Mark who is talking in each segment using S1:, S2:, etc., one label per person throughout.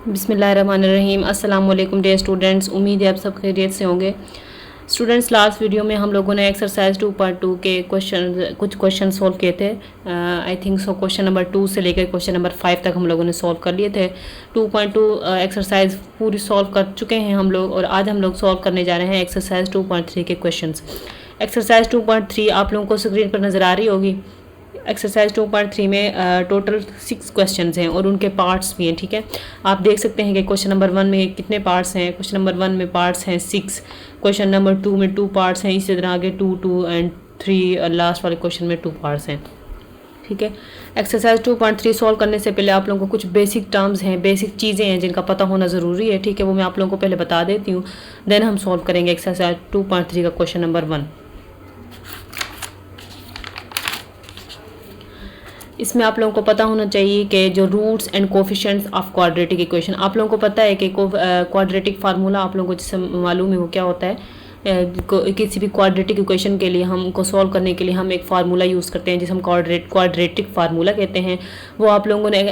S1: बिस्मिल्लाहिर्रहमानिर्रहीम। अस्सलाम वालेकुम डियर स्टूडेंट्स, उम्मीद है आप सब खैरियत से होंगे। स्टूडेंट्स, लास्ट वीडियो में हम लोगों ने एक्सरसाइज 2.2 के कुछ क्वेश्चन सॉल्व किए थे। I think so question number 2 से लेकर क्वेश्चन नंबर 5 तक हम लोगों ने सॉल्व कर लिए थे। 2.2 एक्सरसाइज पूरी सॉल्व कर चुके हैं हम लोग, और आज हम लोग सॉल्व करने जा रहे हैं एक्सरसाइज 2.3 के क्वेश्चन। एक्सरसाइज 2.3 आप लोगों को स्क्रीन पर नज़र आ रही होगी। एक्सरसाइज 2.3 में टोटल 6 क्वेश्चंस हैं और उनके पार्ट्स भी हैं। ठीक है, आप देख सकते हैं कि क्वेश्चन नंबर 1 में कितने पार्ट्स हैं। क्वेश्चन नंबर 1 में पार्ट्स हैं 6, क्वेश्चन नंबर 2 में 2 पार्ट्स हैं, इसी तरह आगे 2, 2 एंड 3 लास्ट वाले क्वेश्चन में 2 पार्ट्स हैं। ठीक है, एक्सरसाइज 2.3 सॉल्व करने से पहले आप लोगों को कुछ बेसिक टर्म्स हैं, बेसिक चीज़ें हैं जिनका पता होना ज़रूरी है। ठीक है, वो मैं आप लोगों को पहले बता देती हूँ, देन हम सॉल्व करेंगे एक्सरसाइज 2.3 का क्वेश्चन नंबर 1। इसमें आप लोगों को पता होना चाहिए कि जो roots and coefficients of quadratic equation, आप लोगों को पता है कि क्वाड्रेटिक फार्मूला आप लोगों को जिससे मालूम है वो क्या होता है। किसी भी क्वाड्रेटिक इक्वेशन के लिए हमको सॉल्व करने के लिए हम एक फार्मूला यूज़ करते हैं जिसे हम क्वाड्रेटिक फार्मूला कहते हैं। वो आप लोगों ने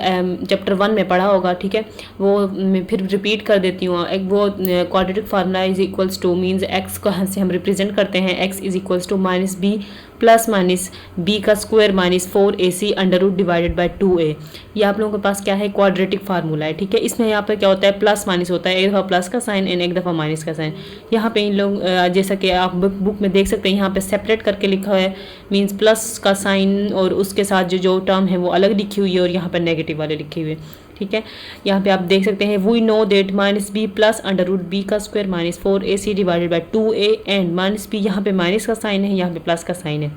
S1: चैप्टर 1 में पढ़ा होगा। ठीक है, वो मैं फिर रिपीट कर देती हूँ। वो quadratic formula is equals to means X को से हम रिप्रेजेंट करते हैं, X is equals to minus B plus minus B का square minus 4ac under root divided by 2a। ये आप लोगों के पास क्या है, क्वाड्रेटिक फार्मूला है। ठीक है, इसमें यहाँ पे क्या होता है, प्लस माइनस होता है, एक दफ़ा प्लस का साइन एंड एक दफ़ा माइनस का साइन। यहाँ पे इन लोग जैसा कि आप बुक में देख सकते हैं, यहाँ पे सेपरेट करके लिखा है, मीन्स प्लस का साइन और उसके साथ जो टर्म है वो अलग लिखी हुई है, और यहाँ पर नेगेटिव वाले लिखे हुए। ठीक है, यहाँ पे आप देख सकते हैं we know that minus B plus under root B का square minus 4ac divided by 2a and minus B, यहाँ पे माइनस का साइन है, यहाँ पे प्लस का साइन है,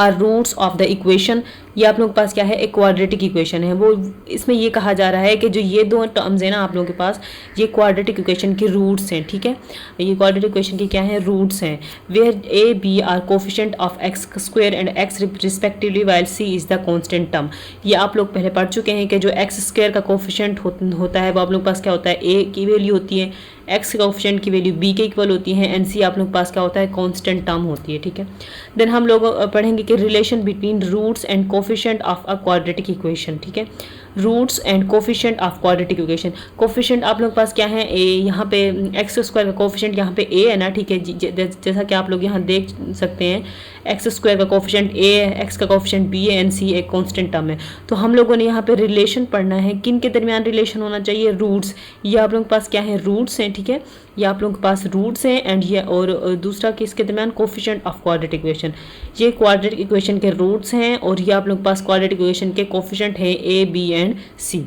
S1: are roots of the equation. ये आप लोगों के पास क्या है, एक क्वाड्रेटिक इक्वेशन है। वो इसमें ये कहा जा रहा है कि जो ये दो टर्म्स हैं ना आप लोगों के पास, ये क्वाड्रेटिक इक्वेशन के रूट्स हैं। ठीक है, ये क्वाड्रेटिक इक्वेशन की क्या है, रूट्स हैं। Where A B are coefficient of X square and X respectively while C is the constant term. ये आप लोग पहले पढ़ चुके हैं कि जो एक्स स्क्वायर का कोफिशिएंट होता है वो आप लोग के पास क्या होता है, ए की वैल्यू होती है, एक्स कोफिशिएंट की वैल्यू बी के इक्वल होती है, एंड सी आप लोग के पास क्या होता है, कांस्टेंट टर्म होती है। ठीक है, देन हम लोग पढ़ेंगे कि relation between roots and coefficient of a quadratic equation. ठीक है, roots and coefficient of quadratic equation. Coefficient आप लोग के पास क्या है, ए, यहाँ पे एक्स स्क्वायर का कोफिशिएंट यहाँ पे ए है ना। ठीक है, जैसा कि आप लोग यहाँ देख सकते हैं, एक्स स्क्वायर का कोफिशिएंट ए है, एक्स का कोफिशिएंट बी है, एंड सी एक कांस्टेंट टर्म है। तो हम लोगों ने यहाँ पे रिलेशन पढ़ना है, किन के दरमियान रिलेशन होना चाहिए, रूट्स। ये आप लोगों के पास क्या है, रूट्स हैं। ठीक है, ये आप लोगों के पास रूट्स हैं, एंड ये और दूसरा किसके दरमियान, कोफिशिएंट ऑफ क्वाड्रेटिक इक्वेशन। ये क्वाड्रेटिक इक्वेशन के रूट्स हैं, और ये आप लोगों के पास क्वाड्रेटिक इक्वेशन के कोफिशिएंट है ए बी एंड सी।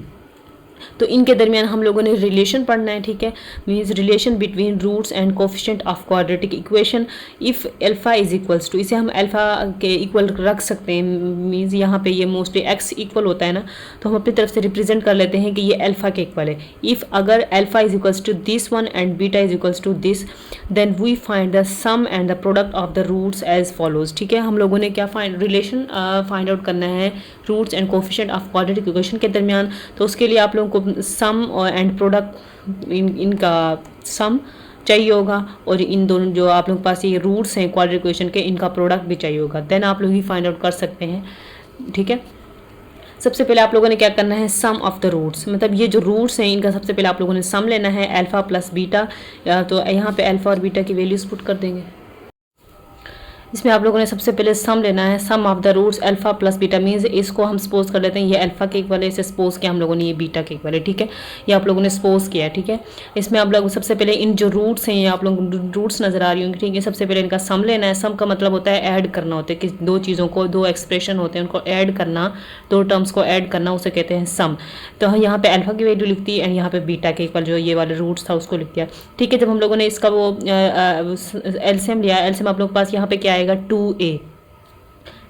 S1: तो इनके दरमियान हम लोगों ने रिलेशन पढ़ना है। ठीक है, means relation between roots and coefficient of quadratic equation if alpha is equals to, इसे हम अल्फा के इक्वल रख सकते हैं। मीन्स यहाँ पे ये मोस्टली एक्स इक्वल होता है ना, तो हम अपनी तरफ से रिप्रेजेंट कर लेते हैं कि ये अल्फा के इक्वल है। इफ़ अगर alpha is equals to this one and beta is equals to this, then we find the sum and the product of the roots as follows. ठीक है, हम लोगों ने क्या रिलेशन फाइंड आउट करना है roots and coefficient of quadratic equation के दरमियान। तो उसके लिए आप लोगों को सम एंड प्रोडक्ट इनका सम चाहिए होगा, और इन दोनों जो आप लोगों के पास ये रूट्स हैं क्वाड्रेटिक इक्वेशन के, इनका प्रोडक्ट भी चाहिए होगा, देन आप लोग ही फाइंड आउट कर सकते हैं। ठीक है, सबसे पहले आप लोगों ने क्या करना है, सम ऑफ द रूट्स, मतलब ये जो रूट्स हैं इनका सबसे पहले आप लोगों ने सम लेना है, अल्फा प्लस बीटा। तो यहाँ पे अल्फा और बीटा की वैल्यूज पुट कर देंगे। इसमें आप लोगों ने सबसे पहले सम लेना है, sum of the roots alpha plus beta, means इसको हम सपोज कर लेते हैं ये अल्फा के इक्वल है, इसे सपोज किया हम लोगों ने ये बीटा के इक्वल है। ठीक है, ये आप लोगों ने सपोज किया है। ठीक है, इसमें आप लोग सबसे पहले इन जो रूट्स हैं, ये आप लोग रूट्स नजर आ रही होंगी। ठीक है, सबसे पहले इनका सम लेना है। सम का मतलब होता है ऐड करना होता है, कि दो चीज़ों को, दो एक्सप्रेशन होते हैं उनको ऐड करना, दो टर्म्स को ऐड करना, उसे कहते हैं सम। तो यहाँ पे अल्फा की वैल्यू लिखती है, एंड यहाँ पे बीटा के इक्वल जो ये वाले रूट्स था उसको लिख दिया। ठीक है, जब हम लोगों ने इसका वो एलसीएम लिया, एलसीएम आप लोगों के पास यहाँ पे क्या आएगा, 2a।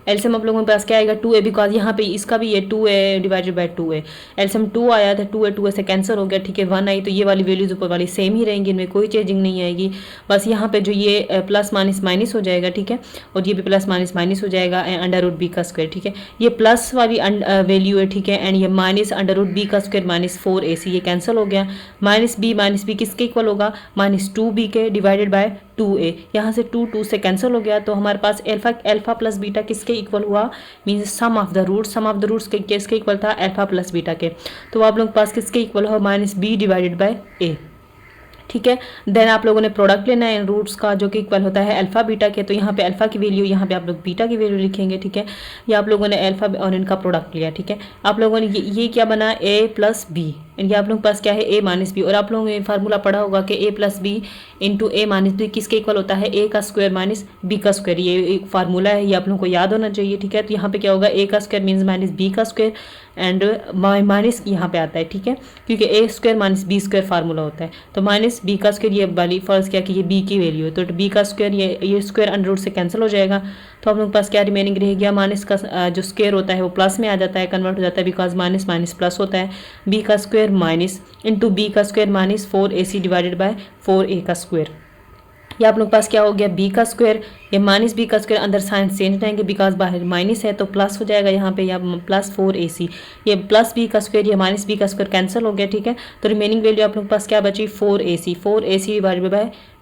S1: एलसीएम आप लोगों के पास क्या आएगा, 2a, बिकॉज यहाँ पे इसका भी ये 2a divided by 2a। LCM 2 आया था, 2a से कैंसिल हो गया। ठीक है, 1 आई, तो ये वाली वैल्यूज ऊपर वाली सेम ही रहेंगी, इनमें कोई चेंजिंग नहीं आएगी। बस यहाँ पे जो ये प्लस माइनस माइनस हो जाएगा। ठीक है, और ये भी प्लस माइनस माइनस हो जाएगा, अंडर रूट बी का स्क्वायर। ठीक है, ये प्लस वाली वैल्यू है। ठीक है, एंड ये माइनस अंडर रूट बी का स्क्वायर माइनस 4ac, ये कैंसिल हो गया। माइनस बी किसके इक्वल होगा, -2b के डिवाइडेड बाय 2a, यहाँ से 2 से कैंसिल हो गया, तो हमारे पास अल्फा प्लस बीटा किसके इक्वल हुआ, means sum of the roots किसके इक्वल था, अल्फा प्लस बीटा के। तो आप लोगों के पास किसके इक्वल हो, -b डिवाइडेड बाय a, ठीक है। देन आप लोगों ने प्रोडक्ट लेना है रूट्स का जो कि इक्वल होता है अल्फा बीटा के, तो यहाँ पे अल्फा की वैल्यू, यहाँ पे आप लोग बीटा की वैल्यू लिखेंगे, ठीक है। ये आप लोगों ने अल्फा और इनका प्रोडक्ट लिया, ठीक है। आप लोगों ने ये क्या बना, a प्लस बी, ये आप लोगों के पास क्या है, a माइनस बी, और आप लोगों ने फार्मूला पढ़ा होगा कि a plus B into A minus B किसके इक्वल होता है, a का स्क्वायर माइनस b का स्क्वायर, ये एक फार्मूला है, ये आप लोगों को याद होना चाहिए, ठीक है। तो यहाँ पे क्या होगा, a का स्क्वायर मीन्स माइनस b का स्क्वायर एंड माइनस यहाँ पे आता है, ठीक है, क्योंकि a square minus B square formula होता है। तो माइनस b का स्क्वायर, ये वाली फर्ज किया कि ये b की वैल्यू है, तो b का स्क्वायर ये स्क्वायर अंडर रूट से कैंसिल हो जाएगा, तो आप लोगों के पास क्या रिमेनिंग रह गया, माइनस का जो स्क्वायर होता है वो प्लस में आ जाता है, कन्वर्ट हो जाता है, बिकॉज माइनस माइनस प्लस होता है, b का स्क्वायर माइनस इंटू बी का square minus 4ac divided by 4a का स्क्वायर। ये आप लोग के पास क्या हो गया, b का स्क्वायर, ये माइनस b का स्क्वायर, अंदर साइन चेंज रहेंगे बिकॉज बाहर माइनस है, तो प्लस हो जाएगा यहाँ पे, या प्लस 4ac, ये प्लस b का स्क्वायर, ये माइनस b का स्क्वायर कैंसिल हो गया, ठीक है। तो रिमेनिंग वैल्यू आप लोग के पास क्या बची, 4ac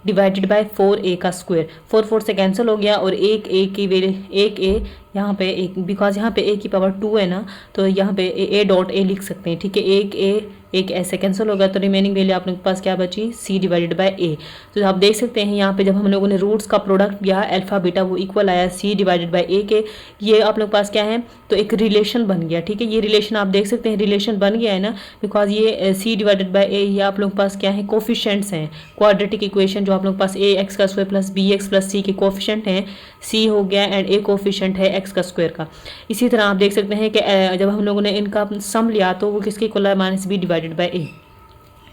S1: डिवाइडेड बाय 4a का स्क्वायर, 4 से कैंसिल हो गया, और एक a यहाँ पे एक, बिकॉज यहाँ पे a की पावर 2 है ना, तो यहाँ पे a डॉट a लिख सकते हैं, ठीक है। एक ऐसे कैंसिल होगा, तो रिमेनिंग वैल्यू आप लोगों के पास क्या बची, c डिवाइडेड बाय a। तो आप देख सकते हैं यहाँ पे जब हम लोगों ने रूट्स का प्रोडक्ट लिया अल्फा बीटा, वो इक्वल आया c डिवाइडेड बाय a के, ये आप लोग के पास क्या है, तो एक रिलेशन बन गया, ठीक है। ये रिलेशन आप देख सकते हैं, रिलेशन बन गया है ना, बिकॉज ये c डिवाइडेड बाय a, ये आप लोग के पास क्या है, कोफिशिएंट्स हैं, क्वाड्रेटिक इक्वेशन जो आप लोग के पास ax का square plus bx plus c के कोफिशिएंट हैं, c हो गया एंड a कोफिशिएंट है x का स्क्वायर का। इसी तरह आप देख सकते हैं कि जब हम लोगों ने इनका सम लिया तो वो किसके इक्वल है, -b डिवाइडेड बाय a,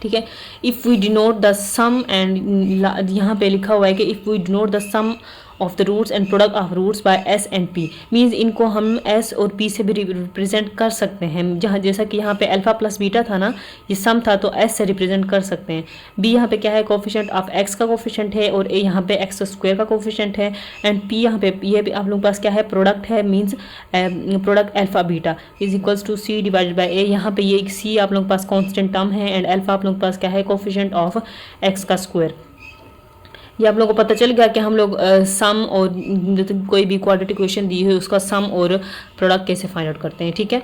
S1: ठीक है। If we denote the sum, and यहाँ पे लिखा हुआ है कि if we denote the sum of the roots and product of roots by s and p, means इनको हम s और p से भी रिप्रेजेंट कर सकते हैं, जहाँ जैसा कि यहाँ पे अल्फा प्लस बीटा था ना, ये सम था, तो s से रिप्रेजेंट कर सकते हैं। b यहाँ पे क्या है, कोफिशिएंट ऑफ x का कोफिशिएंट है, और a यहाँ पे x स्क्वायर का कोफिशिएंट है, एंड p यहाँ पे ये भी आप लोगों के पास क्या है, प्रोडक्ट है, means product alpha beta is equals to c divided by a। यहाँ पे ये c आप लोगों के पास कॉन्स्टेंट टर्म है, एंड अल्फा आप लोगों के पास क्या है, कोफिशिएंट ऑफ x का स्क्वायर। ये आप लोगों को पता चल गया कि हम लोग सम और कोई भी क्वाड्रेटिक इक्वेशन दी है उसका सम और प्रोडक्ट कैसे फाइंड आउट करते हैं, ठीक है।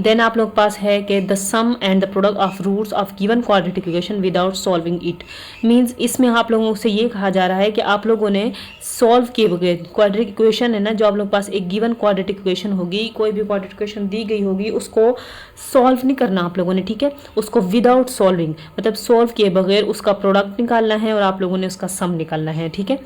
S1: देन आप लोग के पास है कि the sum and the product of roots of given quadratic equation without solving it, means इसमें आप लोगों से ये कहा जा रहा है कि आप लोगों ने सॉल्व किए बगैर, क्वाड्रेटिक इक्वेशन है ना, जो आप लोग के पास एक गिवन क्वाड्रेटिक इक्वेशन होगी, कोई भी क्वाड्रेटिक इक्वेशन दी गई होगी, उसको सॉल्व नहीं करना आप लोगों ने, ठीक है। उसको विदाउट सॉल्विंग मतलब सॉल्व किए बगैर उसका प्रोडक्ट निकालना है, और आप लोगों ने उसका सम निकालना है, ठीक है।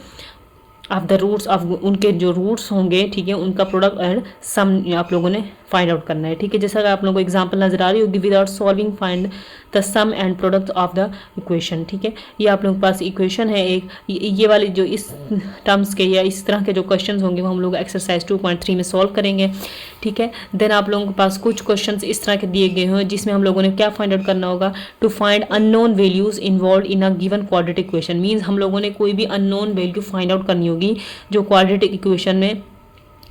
S1: ऑफ द रूट्स ऑफ, उनके जो रूट्स होंगे, ठीक है, उनका प्रोडक्ट एंड सम आप लोगों ने फाइंड आउट करना है, ठीक है। जैसा कि आप लोगों को एग्जांपल नजर आ रही होगी, without solving find the sum and product of the equation, ठीक है। ये आप लोगों के पास इक्वेशन है एक, ये वाली जो इस टर्म्स के या इस तरह के जो क्वेश्चंस होंगे वो हम लोग एक्सरसाइज 2.3 में सॉल्व करेंगे, ठीक है। देन आप लोगों के पास कुछ क्वेश्चंस इस तरह के दिए गए हैं जिसमें हम लोगों ने क्या फाइंड आउट करना होगा, to find unknown values involve in a given quadratic equation, means हम लोगों ने कोई भी अननोन वैल्यू फाइंड आउट करनी होगी जो क्वाड्रेटिक इक्वेशन में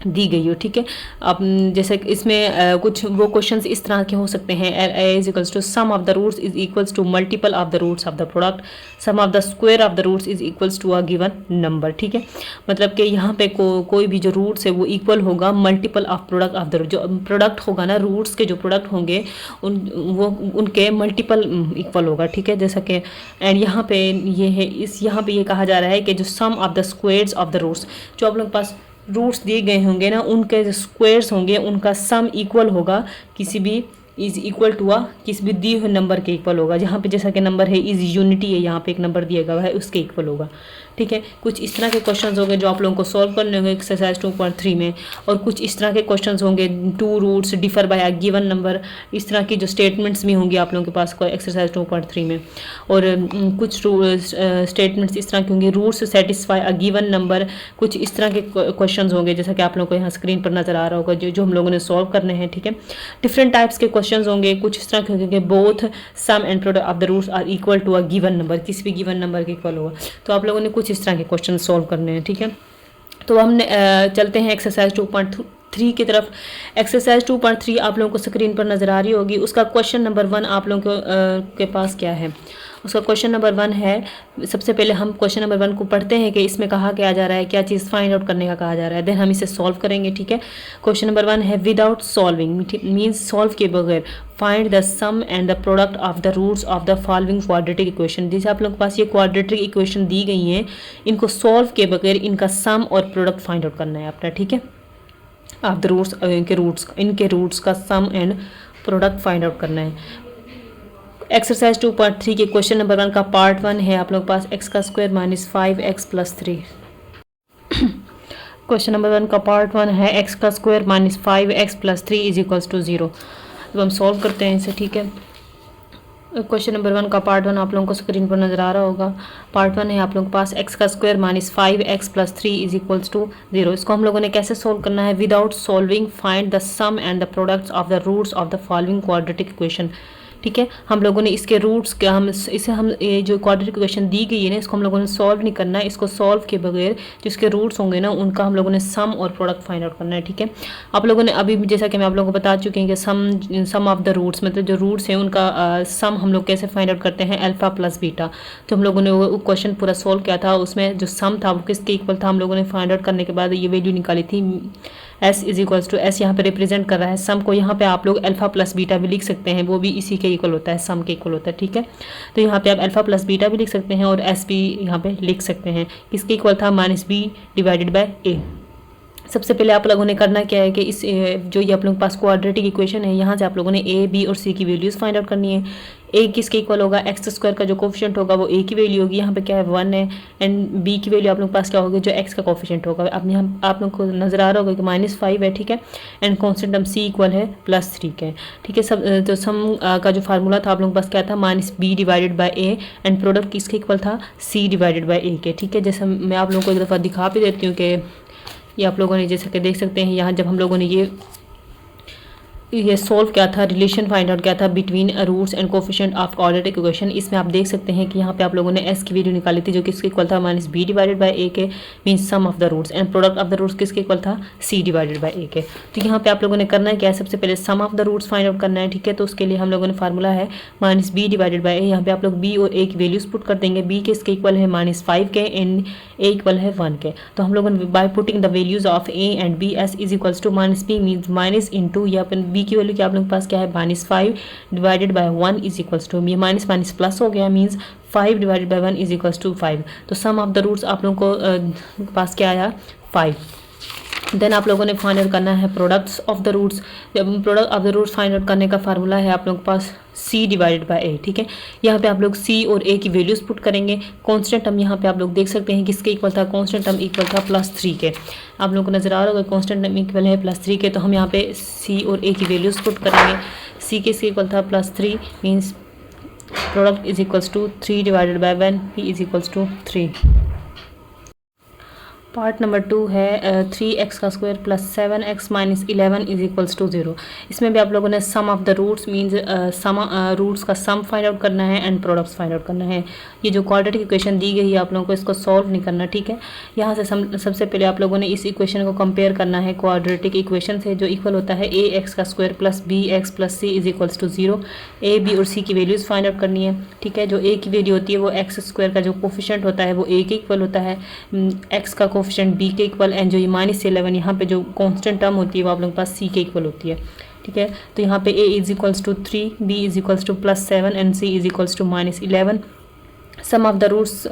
S1: दी गई हो, ठीक है। अब जैसे इसमें कुछ वो क्वेश्चंस इस तरह के हो सकते हैं, a is equals to sum of the roots is equals to multiple of the roots of the product, sum of the square of the roots is equals to a given number, ठीक है। मतलब कि यहाँ पे कोई भी जो roots है वो इक्वल होगा multiple of product of the, जो प्रोडक्ट होगा ना, रूट्स के जो प्रोडक्ट होंगे उनके मल्टीपल इक्वल होगा, ठीक है। जैसा कि एंड यहाँ पे ये है, यहाँ पे ये कहा जा रहा है कि जो sum of the squares of the roots, जो आप लोग के पास रूट्स दिए गए होंगे ना, उनके जो स्क्वायर्स होंगे उनका सम इक्वल होगा किसी भी, इज इक्वल टू आ किसी भी दिए हुए नंबर के इक्वल होगा। जहाँ पे जैसा कि नंबर है इज यूनिटी है, यहाँ पे एक नंबर दिया गया है उसके इक्वल होगा, ठीक है। कुछ इस तरह के क्वेश्चंस होंगे जो आप लोगों को सॉल्व करने होंगे एक्सरसाइज 2.3 में, और कुछ इस तरह के क्वेश्चंस होंगे, two roots differ by a given number, इस तरह की जो स्टेटमेंट्स भी होंगी आप लोगों के पास एक्सरसाइज 2.3 में, और कुछ स्टेटमेंट्स इस तरह के होंगे, roots satisfy a given number, कुछ इस तरह के क्वेश्चंस होंगे जैसा कि आप लोगों को यहाँ स्क्रीन पर नजर आ रहा होगा, जो हम लोगों ने सॉल्व करने हैं, ठीक है। डिफरेंट टाइप्स के क्वेश्चंस होंगे, कुछ इस तरह के होंगे, both sum and product of the roots are equal to a given number, किसी भी गिवन नंबर के इक्वल होगा, तो आप लोगों ने कुछ इस तरह के क्वेश्चन सॉल्व करने हैं, ठीक है। तो हम चलते हैं एक्सरसाइज 2.3 की तरफ। एक्सरसाइज 2.3 आप लोगों को स्क्रीन पर नजर आ रही होगी, उसका क्वेश्चन नंबर 1 आप लोगों के पास क्या है, उसका क्वेश्चन नंबर 1 है। सबसे पहले हम क्वेश्चन नंबर 1 को पढ़ते हैं कि इसमें कहा क्या जा रहा है, क्या चीज़ फाइंड आउट करने का कहा जा रहा है, देन हम इसे सॉल्व करेंगे। ठीक है, क्वेश्चन नंबर 1 है विदाउट सॉल्विंग मीन्स सॉल्व के बगैर find the sum and the product of the roots of the following quadratic equation. जैसे आप लोगों के पास ये क्वाड्रेटिक इक्वेशन दी गई हैं, इनको सॉल्व के बगैर इनका सम और प्रोडक्ट फाइंड आउट करना है अपना। ठीक है, ऑफ द रूट्स, इनके रूट्स का सम एंड प्रोडक्ट फाइंड आउट करना है। एक्सरसाइज 2.3 के क्वेश्चन नंबर 1 का पार्ट 1 है आप लोगों के पास x² - 5x + 3। क्वेश्चन नंबर 1 का पार्ट 1 है x² - 5x + 3 = 0। अब हम सॉल्व करते हैं इसे। ठीक है, क्वेश्चन नंबर 1 का पार्ट 1 आप लोगों को स्क्रीन पर नजर आ रहा होगा। पार्ट 1 है आप लोगों के पास x² - 5x + 3 = 0। इसको हम लोगों ने कैसे सोल्व करना है, without solving find the sum and the products of the roots of the following quadratic equation. ठीक है, हम लोगों ने इसके रूट्स क्या हम ये जो क्वाड्रेटिक इक्वेशन दी गई है ना, इसको हम लोगों ने सॉल्व नहीं करना है। इसको सॉल्व के बगैर जो इसके रूट्स होंगे ना, उनका हम लोगों ने सम और प्रोडक्ट फाइंड आउट करना है। ठीक है, आप लोगों ने अभी जैसा कि मैं आप लोगों को बता चुकी हूँ कि सम ऑफ द रूट्स मतलब जो रूट्स हैं उनका सम हम लोग कैसे फाइंड आउट करते हैं, अल्फा प्लस बीटा। तो हम लोगों ने वो क्वेश्चन पूरा सॉल्व किया था, उसमें जो सम था वो किसके इक्वल था, हम लोगों ने फाइंड आउट करने के बाद ये वैल्यू निकाली थी। s = s यहाँ पे रिप्रेजेंट कर रहा है सम को। यहाँ पे आप लोग अल्फा प्लस बीटा भी लिख सकते हैं, वो भी इसी के इक्वल होता है, सम के इक्वल होता है। ठीक है, तो यहाँ पे आप अल्फा प्लस बीटा भी लिख सकते हैं और s भी यहाँ पे लिख सकते हैं। किसके इक्वल था, -b / a। सबसे पहले आप लोगों ने करना क्या है कि इस जो ये आप लोगों के पास क्वाड्रेटिक इक्वेशन है, यहाँ से आप लोगों ने a, b और c की वैल्यूज़ फाइंड आउट करनी है। a किसके इक्वल होगा, x² का जो कोफिशिएंट होगा वो a की वैल्यू होगी, यहाँ पे क्या है 1 है, एंड b की वैल्यू आप लोगों के पास क्या होगी, जो x का कोफिशिएंट होगा। अब यहाँ आप लोग को नजर आ रहा होगा कि -5 है। ठीक है, and constant term c equal है +3 के। ठीक है, सब तो सम का जो फार्मूला था आप लोगों के पास क्या था, -b / a, एंड प्रोडक्ट किसके इक्वल था, c / a के। ठीक है, जैसे मैं आप लोगों को एक दफ़ा दिखा भी देती हूँ कि ये आप लोगों ने जैसे कि देख सकते हैं यहाँ जब हम लोगों ने ये सोल्व किया था, रिलेशन फाइंड आउट किया था between roots and coefficient of quadratic equation. इसमें आप देख सकते हैं कि यहाँ पे आप लोगों ने s की वैल्यू निकाली थी जो किसके इक्वल था, -b / a के, means sum of the roots, and product of the roots किसके इक्वल था, c / a के। तो यहाँ पे आप लोगों ने करना है क्या है, सबसे पहले sum of the roots find out करना है। ठीक है, तो उसके लिए हम लोगों ने फार्मूला है -b / a। यहाँ पे आप लोग b और a की वैल्यूज पुट कर देंगे। b किसके इक्वल है, -5 के, एंड a इक्वल है 1 के। तो हम लोगों ने by putting the values of a and b, s = -b means minus into, या फिर b की वैल्यू क्या आप लोगों के पास क्या है, -5 / 1 = ये माइनस प्लस हो गया, मीन्स 5 / 1 = 5। तो सम ऑफ द रूट्स आप लोगों को पास क्या आया, 5। देन आप लोगों ने फाइंड आउट करना है प्रोडक्ट्स ऑफ द रूट्स। जब product of the roots find out करने का फार्मूला है आप लोगों के पास c / a। ठीक है, यहाँ पे आप लोग c और a की वैल्यूज पुट करेंगे। कांस्टेंट टर्म यहाँ पे आप लोग देख सकते हैं किसके इक्वल था, कांस्टेंट टर्म इक्वल था +3 के। आप लोगों को नजर आ रहा होगा कांस्टेंट टर्म इक्वल है +3 के। तो हम यहाँ पे c और a की वैल्यूज पुट करेंगे। c किसके इक्वल था, +3, means product = 3 / 1, p = 3। Part number 2 है 3x² + 7x - 11 = 0। इसमें भी आप लोगों ने sum of the roots means roots का सम फाइंड आउट करना है एंड प्रोडक्ट्स फाइंड आउट करना है। ये जो क्वाड्रेटिक इक्वेशन दी गई है आप लोगों को इसको सॉल्व नहीं करना। ठीक है, यहाँ से सबसे पहले आप लोगों ने इस इक्वेशन को कंपेयर करना है क्वाड्रेटिक इक्वेशन से जो इक्वल होता है ax² + bx + c = 0। a, b और c की वैल्यूज़ फाइंड आउट करनी है। ठीक है, जो a की वैल्यू होती है वो x² का जो कोफिशिएंट होता है वो a के इक्वल होता है, x का कोफिशिएंट b के इक्वल, एंड जो ये -11 यहाँ पे जो कांस्टेंट टर्म होती है वो आप लोगों के पास c के इक्वल होती है। ठीक है, तो यहाँ पे a = 3, b = +7 and c = -11। Sum of the roots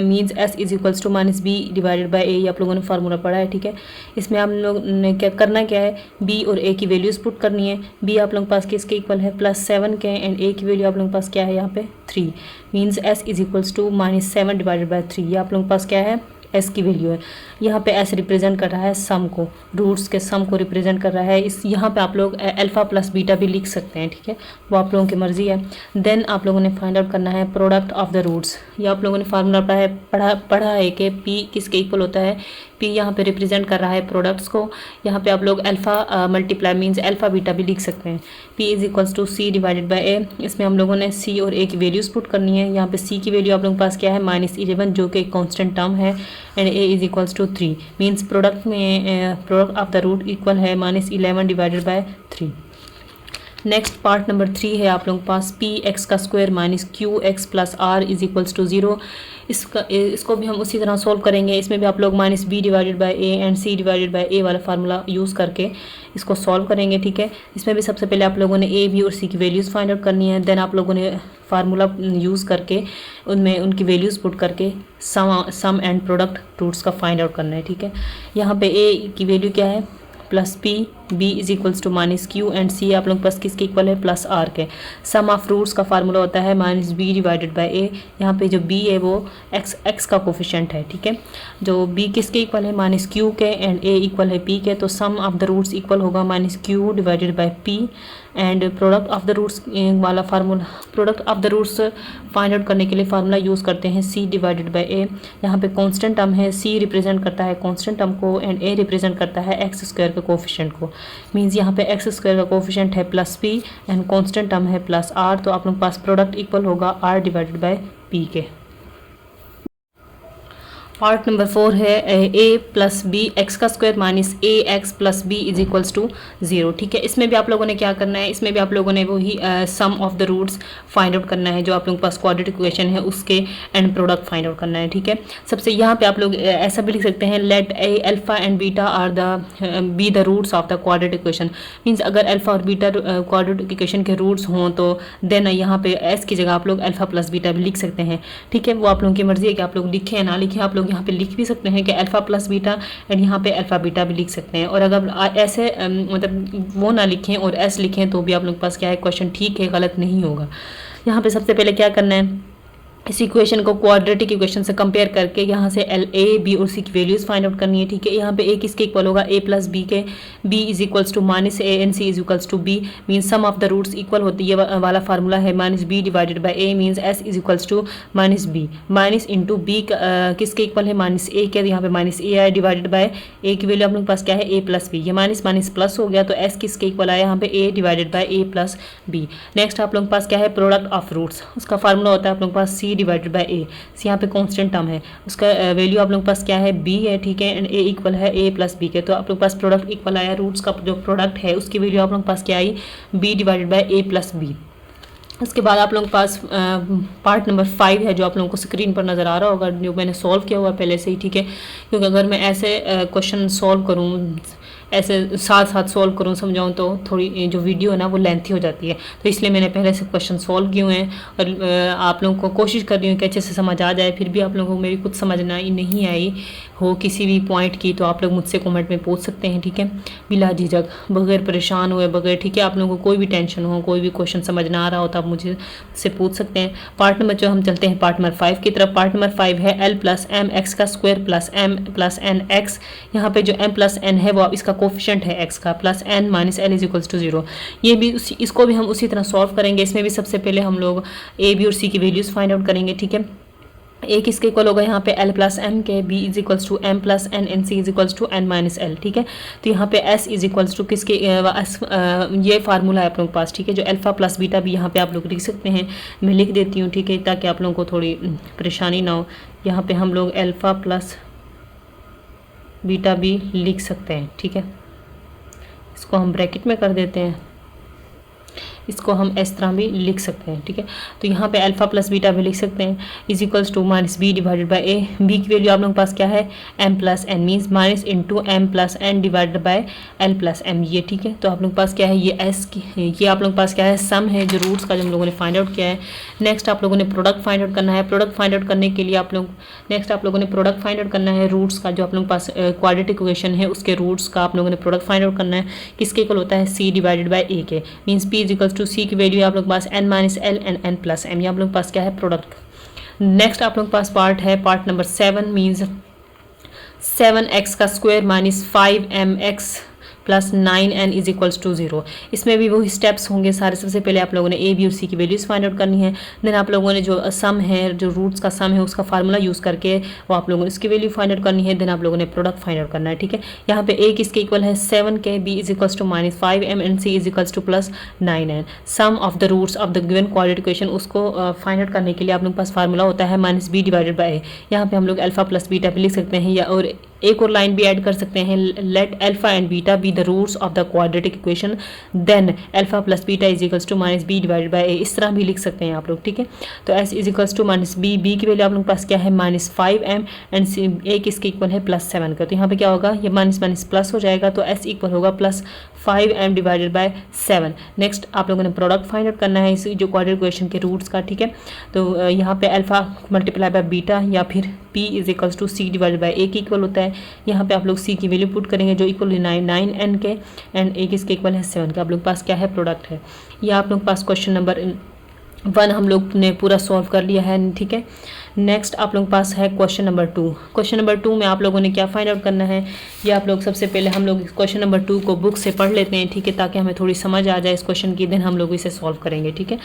S1: means s = -b / a। ये आप लोगों ने फार्मूला पढ़ा है। ठीक है, इसमें आप लोग ने क्या करना क्या है, b और a की वैल्यूज़ पुट करनी है। b आप लोगों के पास किसके इक्वल है, +7 के, एंड a की वैल्यू आप लोगों के पास क्या है यहाँ पे 3, मीन्स s = -7 / 3। ये आप लोगों के पास क्या है, s की वैल्यू है। यहाँ पे s रिप्रेजेंट कर रहा है सम को, रूट्स के सम को रिप्रेजेंट कर रहा है। इस यहाँ पे आप लोग अल्फा प्लस बीटा भी लिख सकते हैं। ठीक है, वो आप लोगों की मर्जी है। देन आप लोगों ने फाइंड आउट करना है प्रोडक्ट ऑफ द रूट्स। ये आप लोगों ने फार्मूला पढ़ा है कि p किसके इक्वल होता है, p यहाँ पे रिप्रेजेंट कर रहा है प्रोडक्ट्स को। यहाँ पे आप लोग alpha multiply means alpha beta भी लिख सकते हैं। p = c / a। इसमें हम लोगों ने c और a की वैल्यूज़ पुट करनी है। यहाँ पे c की वैल्यू आप लोगों के पास क्या है, -11 जो कि कॉन्स्टेंट टर्म है, एंड a = 3, मीन्स प्रोडक्ट में product of the root equal है -11 / 3। नेक्स्ट पार्ट नंबर 3 है आप लोगों के पास पी एक्स का square minus Q X plus R is equals to 0। इसको भी हम उसी तरह सॉल्व करेंगे। इसमें भी आप लोग minus B divided by A and C divided by A वाला फार्मूला यूज़ करके इसको सॉल्व करेंगे, ठीक है। इसमें भी सबसे पहले आप लोगों ने ए बी और सी की वैल्यूज़ फाइंड आउट करनी है। देन आप लोगों ने फार्मूला यूज़ करके उनमें उनकी वैल्यूज़ पुट करके सम एंड प्रोडक्ट रूट्स का फाइंड आउट करना है, ठीक है। यहाँ पे ए की वैल्यू क्या है plus P, B is equals to minus Q and C आप लोग पास किसके इक्वल है प्लस आर के। सम ऑफ रूट्स का फार्मूला होता है minus B divided by A. यहाँ पे जो बी है वो एक्स का कोफिशिएंट है, ठीक है। जो बी किसके इक्वल है माइनस क्यू के एंड ए इक्वल है पी के, तो sum of the roots equal होगा minus Q divided by P and product of the roots वाला formula, product of the roots find out करने के लिए फार्मूला यूज़ करते हैं सी डिवाइडेड बाय ए। यहाँ पे कांस्टेंट टर्म है, सी रिप्रेजेंट करता है कांस्टेंट टर्म को एंड ए रिप्रेजेंट करता है एक्स स्क्वायर के कोफिशिएंट को। मींस यहाँ पे एक्स स्क्वायर का कोफिशिएंट है plus P and constant term है प्लस आर, तो आप लोग के पास प्रोडक्ट इक्वल होगा आर डिवाइडेड बाय पी के। पार्ट नंबर 4 है ए प्लस बी एक्स का square minus A X plus B is equals to 0, ठीक है। इसमें भी आप लोगों ने क्या करना है, इसमें भी आप लोगों ने वही sum of the roots find out करना है जो आप लोगों के पास क्वाड्रेटिक इक्वेशन है उसके एंड प्रोडक्ट फाइंड आउट करना है, ठीक है। सबसे यहाँ पे आप लोग ऐसा भी लिख सकते हैं let a alpha and beta are be the roots of the quadratic equation. Means अगर अल्फा और बीटा क्वाड्रेटिक इक्वेशन के रूट्स हों तो देन यहाँ पे एस की जगह आप लोग अल्फा प्लस बीटा भी लिख सकते हैं, ठीक है। वो आप लोगों की मर्जी है कि आप लोग लिखें या ना लिखें। आप लोग यहाँ पे लिख भी सकते हैं कि अल्फा प्लस बीटा एंड यहाँ पे अल्फा बीटा भी लिख सकते हैं। और अगर ऐसे मतलब वो ना लिखें और एस लिखें तो भी आप लोग के पास क्या है क्वेश्चन ठीक है, गलत नहीं होगा। यहाँ पे सबसे पहले क्या करना है, इस इक्वेशन को क्वाड्रेटिक इक्वेशन से कंपेयर करके यहाँ से एल ए बी और सी की वैल्यूज़ फाइंड आउट करनी है, ठीक है। यहाँ पे ए किसके इक्वल होगा ए प्लस बी के, B is equals to minus A and C is equals to B. Means sum of the roots equal होती है, ये वाला फार्मूला है minus B divided by A means S is equals to minus B. Minus into B किसके equal है minus A के, यहाँ पे माइनस ए आया डिवाइडेड बाय ए की वैल्यू आप लोग के पास क्या है ए प्लस बी। ये माइनस माइनस प्लस हो गया तो एस किसके इक्वल आया यहाँ पे A divided by A plus B. Next आप लोग के पास क्या है प्रोडक्ट ऑफ रूट्स, उसका फार्मूला होता है आप लोग के पास सी डिवाइडेड बाय ए। यहाँ पे कांस्टेंट टर्म है, उसका वैल्यू आप लोगों के पास क्या है बी है, ठीक है। एंड ए इक्वल है ए प्लस बी के, तो आप लोग के पास प्रोडक्ट इक्वल आया। रूट्स का जो प्रोडक्ट है उसकी वैल्यू आप लोगों के पास क्या आई B divided by A plus B. उसके बाद आप लोगों के पास पार्ट नंबर 5 है जो आप लोगों को स्क्रीन पर नज़र आ रहा होगा, जो मैंने सॉल्व किया हुआ पहले से ही, ठीक है। क्योंकि अगर मैं ऐसे क्वेश्चन सॉल्व करूँ, ऐसे साथ साथ सॉल्व करूँ समझाऊँ तो थोड़ी जो वीडियो है ना वो लेंथी हो जाती है, तो इसलिए मैंने पहले से क्वेश्चन सॉल्व किए हुए हैं और आप लोगों को कोशिश कर रही हूँ कि अच्छे से समझ आ जाए। फिर भी आप लोगों को मेरी कुछ समझ नहीं आई हो किसी भी पॉइंट की तो आप लोग मुझसे कमेंट में पूछ सकते हैं, ठीक है। बिला झिझक, बगैर परेशान हुए बगैर, ठीक है। आप लोगों को कोई भी टेंशन हो, कोई भी क्वेश्चन समझ ना आ रहा हो तो आप मुझसे पूछ सकते हैं। पार्ट नंबर जो हम चलते हैं पार्ट नंबर 5 की तरफ। पार्ट नंबर 5 है एल प्लस एम एक्स का square plus M plus N X. यहाँ पे जो एम प्लस एन है वो इसका कोफिशिएंट है एक्स का, plus N minus L is equals to 0। ये भी इसको भी हम उसी तरह सॉल्व करेंगे। इसमें भी सबसे पहले हम लोग ए बी और सी की वैल्यूज़ फाइंड आउट करेंगे, ठीक है। ए किसके इक्वल होगा यहाँ पे एल प्लस एम के, B is equals to M plus N and C is equals to N minus L, ठीक है। तो यहाँ पे एस इज इक्वल्स टू किसके ये फार्मूला है आप लोगों के पास, ठीक है। जो अल्फा प्लस बीटा भी यहाँ पे आप लोग लिख सकते हैं, मैं लिख देती हूँ, ठीक है, ताकि आप लोगों को थोड़ी परेशानी ना हो। यहाँ पे हम लोग अल्फा प्लस बीटा भी लिख सकते हैं, ठीक है। इसको हम ब्रैकेट में कर देते हैं, इसको हम इस तरह भी लिख सकते हैं, ठीक है। तो यहाँ पे अल्फा प्लस बीटा भी लिख सकते हैं is equals to minus B divided by A. B की वैल्यू आप लोगों के पास क्या है M plus N, means minus into M plus N divided by L plus M, ये ठीक है। तो आप लोगों के पास क्या है ये एस की, ये आप लोगों के पास क्या है सम है जो रूट्स का जो हम लोगों ने फाइंड आउट किया है। नेक्स्ट आप लोगों ने प्रोडक्ट फाइंड आउट करना है। प्रोडक्ट फाइंड आउट करने के लिए आप लोग नेक्स्ट आप लोगों ने प्रोडक्ट फाइंड आउट करना है रूट्स का, जो आप लोगों के पास क्वाड्रेटिक इक्वेशन है उसके रूट्स का आप लोगों ने प्रोडक्ट फाइंड आउट करना है। किसके इक्वल होता है सी डिवाइडेड बाय ए के, means P is equals to C की वैल्यू आप लोग के पास N minus L and N plus M, ये आप लोग के पास क्या है प्रोडक्ट। नेक्स्ट आप लोग के पास पार्ट है पार्ट नंबर 7 मीन्स 7x का square minus 5mx plus 9n is equals to 0। इसमें भी वही स्टेप्स होंगे सारे। सबसे पहले आप लोगों ने ए बी और सी की वैल्यूज़ फाइंड आउट करनी है। देन आप लोगों ने जो सम है, जो रूट्स का सम है उसका फार्मूला यूज़ करके वो आप लोगों ने उसकी वैल्यू फाइंड आउट करनी है। देन आप लोगों ने प्रोडक्ट फाइंड आउट करना है, ठीक है। यहाँ पे ए किसके इक्वल है 7 के, B is equals to minus 5m and C is equals to plus 9n। Sum of the roots of the given quadratic equation उसको फाइंड आउट करने के लिए आप लोग के पास फार्मूला होता है minus B divided by A. यहाँ पे हम लोग अल्फा प्लस बीटा भी लिख सकते हैं या और एक और लाइन भी ऐड कर सकते हैं, let alpha and beta be the roots of the quadratic equation then alpha plus beta is equals to minus B divided by A, इस तरह भी लिख सकते हैं आप लोग, ठीक है। तो S is equals to minus B, B की वैल्यू आप लोगों के पास क्या है -5m एंड ए किसके इक्वल है +7 का, तो यहाँ पे क्या होगा, ये माइनस माइनस प्लस हो जाएगा, तो एस इक्वल होगा +5m डिवाइडेड बाय 7। नेक्स्ट आप लोगों ने प्रोडक्ट फाइंड आउट करना है इस जो क्वाड्रेटिक इक्वेशन के रूट्स का, ठीक है। तो यहाँ पे अल्फा मल्टीप्लाई बाय बीटा या फिर p is equals to C divided by A के इक्वल होता है। यहाँ पे आप लोग c की वैल्यू पुट करेंगे जो इक्वल 9n के एंड a किसके इक्वल है 7 का। आप लोग के पास क्या है, प्रोडक्ट है। यह आप लोग के पास क्वेश्चन नंबर 1 हम लोग ने पूरा सॉल्व कर लिया है, ठीक है। नेक्स्ट आप लोगों के पास है क्वेश्चन नंबर 2। क्वेश्चन नंबर 2 में आप लोगों ने क्या फाइंड आउट करना है, ये आप लोग सबसे पहले हम लोग क्वेश्चन नंबर 2 को बुक से पढ़ लेते हैं, ठीक है, ताकि हमें थोड़ी समझ आ जाए इस क्वेश्चन की, देन हम लोग इसे सॉल्व करेंगे, ठीक है।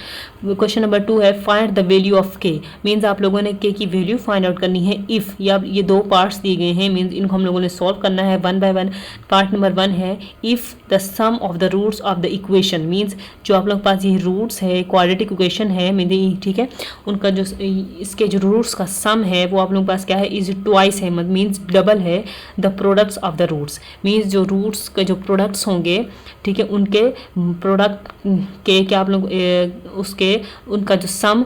S1: क्वेश्चन नंबर 2 है फाइंड द वैल्यू ऑफ के, मीन्स आप लोगों ने के की वैल्यू फाइंड आउट करनी है इफ़, या ये 2 पार्ट्स दिए गए हैं, मीन्स इनको हम लोगों ने सॉल्व करना है 1 बाय 1। पार्ट नंबर 1 है if the sum of the roots of the equation, means जो आप लोग के पास ये रूट्स है क्वाड्रेटिक इक्वेशन है, मीन्स ठीक है, उनका जो इसके जो रूट्स का सम है वो आप लोगों के पास क्या है, इज ट्वाइस है, मीन्स डबल है the products of the roots, means जो रूट्स के जो प्रोडक्ट्स होंगे, ठीक है, उनके प्रोडक्ट के क्या आप लोग उसके उनका जो सम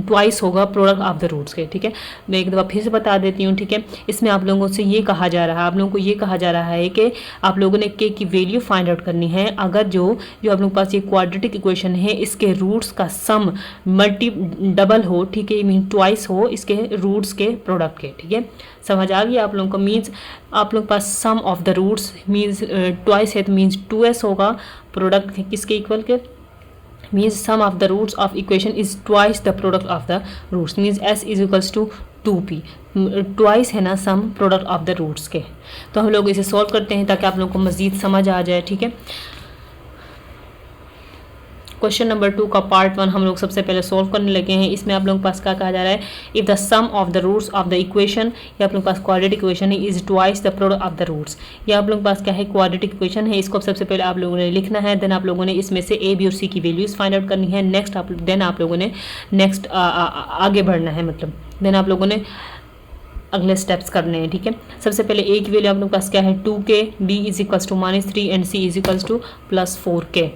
S1: ट्वाइस होगा प्रोडक्ट ऑफ द रूट्स के, ठीक है। मैं एक दफ़ा फिर से बता देती हूँ, ठीक है। इसमें आप लोगों से ये कहा जा रहा है, आप लोगों को ये कहा जा रहा है कि आप लोगों ने के की वैल्यू फाइंड आउट करनी है अगर जो आप लोगों के पास ये क्वाड्रेटिक इक्वेशन है इसके रूट्स का सम डबल हो, ठीक है, मीन ट्वाइस हो इसके रूट्स के प्रोडक्ट के, ठीक है। समझ आ गई आप लोगों को, मीन्स आप लोगों के पास sum of the roots means twice है तो मीन्स 2s होगा, प्रोडक्ट किसके इक्वल के, means sum of the roots of equation is twice the product of the roots, means s is equals to 2p, twice है ना sum product of the roots के। तो हम लोग इसे सॉल्व करते हैं ताकि आप लोगों को मज़ीद समझ आ जाए, ठीक है। क्वेश्चन नंबर 2 का पार्ट 1 हम लोग सबसे पहले सॉल्व करने लगे हैं। इसमें आप लोगों के पास क्या कहा जा रहा है, if the sum of the roots of the equation, या आप लोगों के पास क्वाड्रेटिक इक्वेशन है, is twice the product of the roots. या आप लोगों के पास क्या है, क्वाड्रेटिक इक्वेशन है, इसको सबसे पहले आप लोगों ने लिखना है, देन आप लोगों ने इसमें से a b और c की वैल्यूज़ फाइंड आउट करनी है। नेक्स्ट आप लोगों ने नेक्स्ट आगे बढ़ना है, मतलब देन आप लोगों ने अगले स्टेप्स करने हैं, ठीक है। सबसे पहले a की वैल्यू आप लोगों के पास क्या है 2k, b is equals to -3 and c is equals to +4k।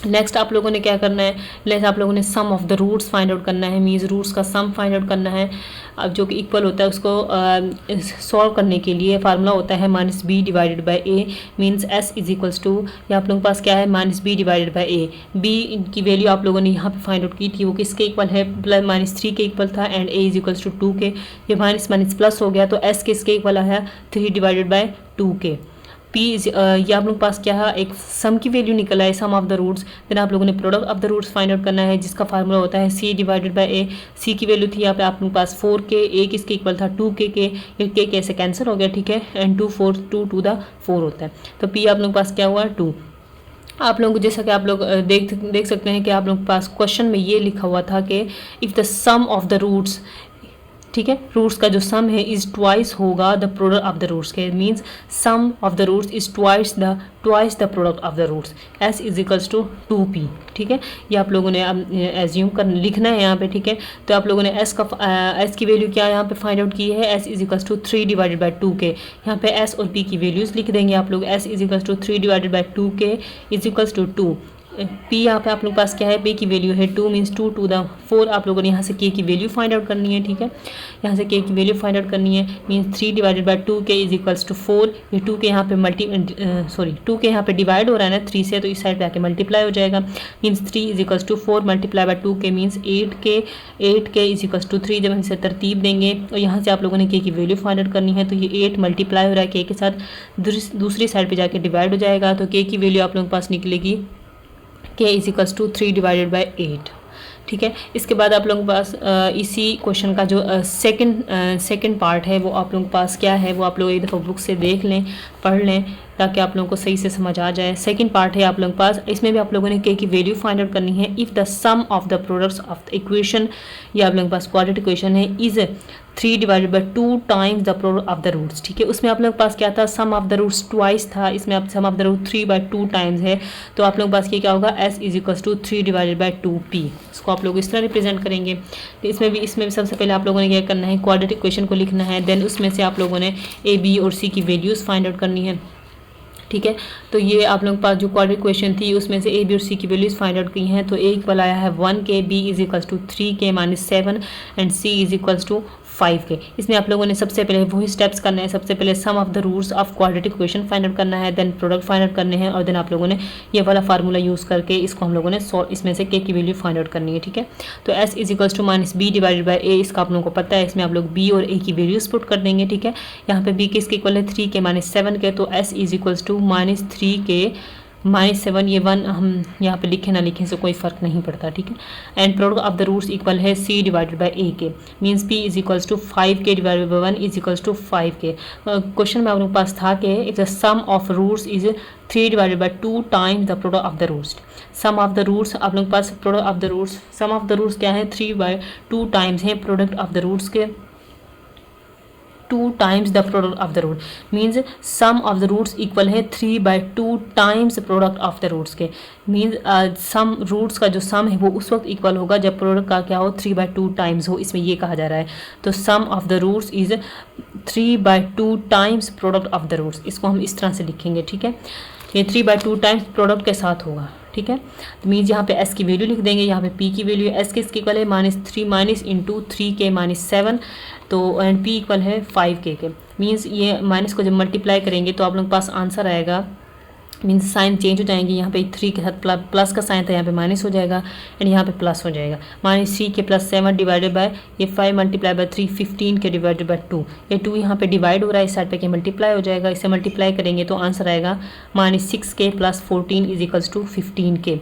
S1: Next आप लोगों ने क्या करना है, लेट्स आप लोगों ने sum of the roots find out करना है, मीन्स रूट्स का सम फाइंड आउट करना है। अब जो कि इक्वल होता है उसको सॉल्व करने के लिए फार्मूला होता है -b divided by a, means s is equals to, या आप लोगों के पास क्या है -b divided by a। b की वैल्यू आप लोगों ने यहाँ पे फाइंड आउट की थी, वो किसके इक्वल है, -3 के इक्वल था, and a is equals to 2k। ये माइनस माइनस प्लस हो गया तो s किसके इक्वल है 3 डिवाइडेड बाय 2k। p ये आप लोगों के पास क्या है, एक सम की वैल्यू निकला है, sum of the roots. Then आप लोगों ने product of the roots find out करना है जिसका फार्मूला होता है c divided by a। c की वैल्यू थी यहाँ पे आप लोगों के पास 4k, a किसके इक्वल था 2k के, ये k कैसे कैंसिल हो गया, ठीक है, एंड 2 टू द 4 होता है, तो p आप लोगों के पास क्या हुआ 2। आप लोगों को जैसा कि आप लोग देख सकते हैं कि आप लोगों के पास क्वेश्चन में ये लिखा हुआ था कि if the sum of the roots, ठीक है, रूट्स का जो सम है इज ट्वाइस होगा the product of the roots के, means sum of the roots is twice the product of the roots, s is equals to 2p, ठीक है। ये आप लोगों ने एज्यूम कर लिखना है यहाँ पे, ठीक है। तो आप लोगों ने s की वैल्यू क्या यहाँ पे फाइंड आउट की है, s is equals to 3 divided by 2k। यहाँ पे s और p की वैल्यूज़ लिख देंगे आप लोग, s is equals to 3 divided by 2k is equals to 2। p यहाँ पे आप लोग पास क्या है, p की वैल्यू है 2, मीन्स 2 टू द 4। आप लोगों ने यहाँ से k की वैल्यू फाइंड आउट करनी है, ठीक है, यहाँ से k की वैल्यू फाइंड आउट करनी है, means 3 divided by 2k is equals to 4। ये 2k यहाँ पे 2k यहाँ पे डिवाइड हो रहा है ना 3 से, तो इस साइड पे आके मल्टीप्लाई हो जाएगा, means 3 is equals to 4 multiply by 2k means 8k is equals to 3। जब हम इसे तरतीब देंगे और यहाँ से आप लोगों ने k की वैल्यू फाइंड आउट करनी है, तो ये 8 मल्टीप्लाई हो रहा है k के साथ, दूसरी साइड पर जाके डिवाइड हो जाएगा, तो k की वैल्यू आप लोगों के पास निकलेगी k is equals to 3 divided by 8, ठीक है। इसके बाद आप लोगों के पास इसी क्वेश्चन का जो सेकंड पार्ट है वो आप लोगों के पास क्या है, वो आप लोग एक दफ़ा बुक से देख लें, पढ़ लें, ताकि आप लोगों को सही से समझ आ जाए। सेकंड पार्ट है आप लोगों के पास, इसमें भी आप लोगों ने k की वैल्यू फाइंड आउट करनी है if the sum of the products of the equation, या आप लोगों के पास क्वाड्रेटिक इक्वेशन है, is 3 divided by 2 times the product of the roots, ठीक है। उसमें आप लोगों के पास क्या था, sum of the roots twice था, इसमें आप sum of the root 3 by 2 times है, तो आप लोगों के पास ये क्या होगा, s is equals to 3 divided by 2p। इसको को आप लोग इस तरह रिप्रेजेंट करेंगे। तो इसमें भी सबसे पहले आप लोगों ने क्या करना है, क्वाड्रेटिक इक्वेशन को लिखना है। देन उसमें से आप लोगों ने ए, बी और सी की वैल्यूज़ फाइंड आउट करनी है, ठीक है। तो ये आप लोगों के पास जो क्वाड्रेटिक इक्वेशन थी उसमें से ए, बी और सी की वैल्यूज़ फाइंड आउट की हैं। तो ए इक्वल आया है 1k, B is equals to 3k minus 7 and C is equals to 5k। इसमें आप लोगों ने सबसे पहले वही स्टेप्स करने हैं। सबसे पहले sum of the roots of quadratic equation find out करना है, देन प्रोडक्ट फाइंड आउट करने हैं, और देन आप लोगों ने ये वाला फार्मूला यूज़ करके इसको हम लोगों ने इसमें से k की वैल्यू फाइंड आउट करनी है, ठीक है। तो s is equals to minus B divided by A, इसका आप लोगों को पता है। इसमें आप लोग b और a की वैल्यूज पुट कर देंगे, ठीक है। यहाँ पे b किसके इक्वल है, 3k माइनस 7k, तो s is equals to minus 3k minus 7, ये 1 हम यहाँ पे लिखें ना लिखें से कोई फ़र्क नहीं पड़ता, ठीक है। And product of the roots equal है c डिवाइडेड बाई ए के, means p is equals to 5k divided by 1 is equals to 5k। Question में आप लोगों के पास था कि if the sum of roots is 3 divided by 2 times the product of the roots. Sum of the roots आप लोगों के पास product of the roots, sum of the roots क्या है, 3/2 टाइम्स है प्रोडक्ट ऑफ द रूट्स के, 2 times the product of the root, means sum of the roots equal है 3/2 times product of the roots के। मीन्स सम रूट्स का जो sum है वो उस वक्त इक्वल होगा जब प्रोडक्ट का क्या हो, 3/2 टाइम्स हो, इसमें ये कहा जा रहा है। तो sum of the roots is 3/2 times product of the roots, इसको हम इस तरह से लिखेंगे, ठीक है। ये 3/2 टाइम्स प्रोडक्ट के साथ होगा, ठीक है। तो मीन्स यहाँ पे s की वैल्यू लिख देंगे, यहाँ पे p की वैल्यू s किसकी इक्वल है, -3 माइनस इंटू 3k माइनस 7, तो एंड p इक्वल है 5k के। मीन्स ये माइनस को जब मल्टीप्लाई करेंगे तो आप लोगों के पास आंसर आएगा, मीन्स साइन चेंज हो जाएंगे। यहाँ पे 3 के साथ प्लस का साइन था, यहाँ पे माइनस हो जाएगा एंड यहाँ पे प्लस हो जाएगा। -3k प्लस 7 डिवाइडेड बाय ये 5 multiply by 3, 15k divided by 2, ये 2 यहाँ पे डिवाइड हो रहा है, इस साइड पे के मल्टीप्लाई हो जाएगा। इसे मल्टीप्लाई करेंगे तो आंसर आएगा -6k plus 14 is equals to 15k।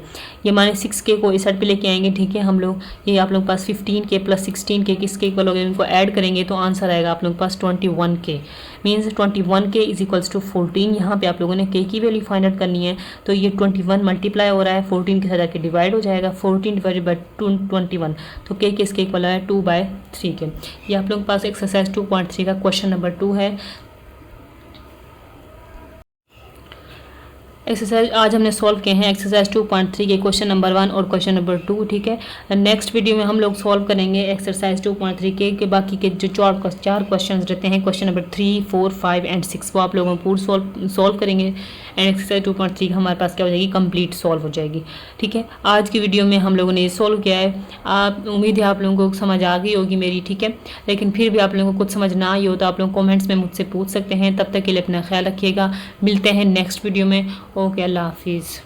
S1: ये -6k को इस साइड पे लेके आएंगे, ठीक है। हम लोग ये आप लोग के पास 15k प्लस 16k किसके इक्वल हो गए, इनको ऐड करेंगे तो आंसर आएगा आप लोग के पास 21k। Means 21k is equals to 14। यहाँ पे आप लोगों ने k की वैल्यू फाइंड आउट करनी है, तो ये 21 मल्टीप्लाई हो रहा है 14 के साथ जाके डिवाइड हो जाएगा, 14 डिवाइडेड बाई 21, तो k किसके इक्वल है 2/3 के। ये आप लोगों के पास एक्सरसाइज 2.3 का क्वेश्चन नंबर 2 है। एक्सरसाइज आज हमने सॉल्व किए हैं एक्सरसाइज 2.3 के क्वेश्चन नंबर 1 और क्वेश्चन नंबर 2, ठीक है। नेक्स्ट वीडियो में हम लोग सॉल्व करेंगे एक्सरसाइज 2.3 के बाकी के जो 4 क्वेश्चन रहते हैं, क्वेश्चन नंबर 3, 4, 5 एंड 6, वो आप लोगों को पूर्ण सॉल्व करेंगे एंड एक्सरसाइज 2.3 हमारे पास क्या हो जाएगी, कंप्लीट सॉल्व हो जाएगी, ठीक है। आज की वीडियो में हम लोगों ने ये सॉल्व किया है। आप उम्मीद है आप लोगों को समझ आ गई होगी मेरी, ठीक है। लेकिन फिर भी आप लोगों को कुछ समझ ना आई हो तो आप लोग कमेंट्स में मुझसे पूछ सकते हैं। तब तक के लिए अपना ख्याल रखिएगा, मिलते हैं नेक्स्ट वीडियो में। ओके, अल्लाह हाफिज़।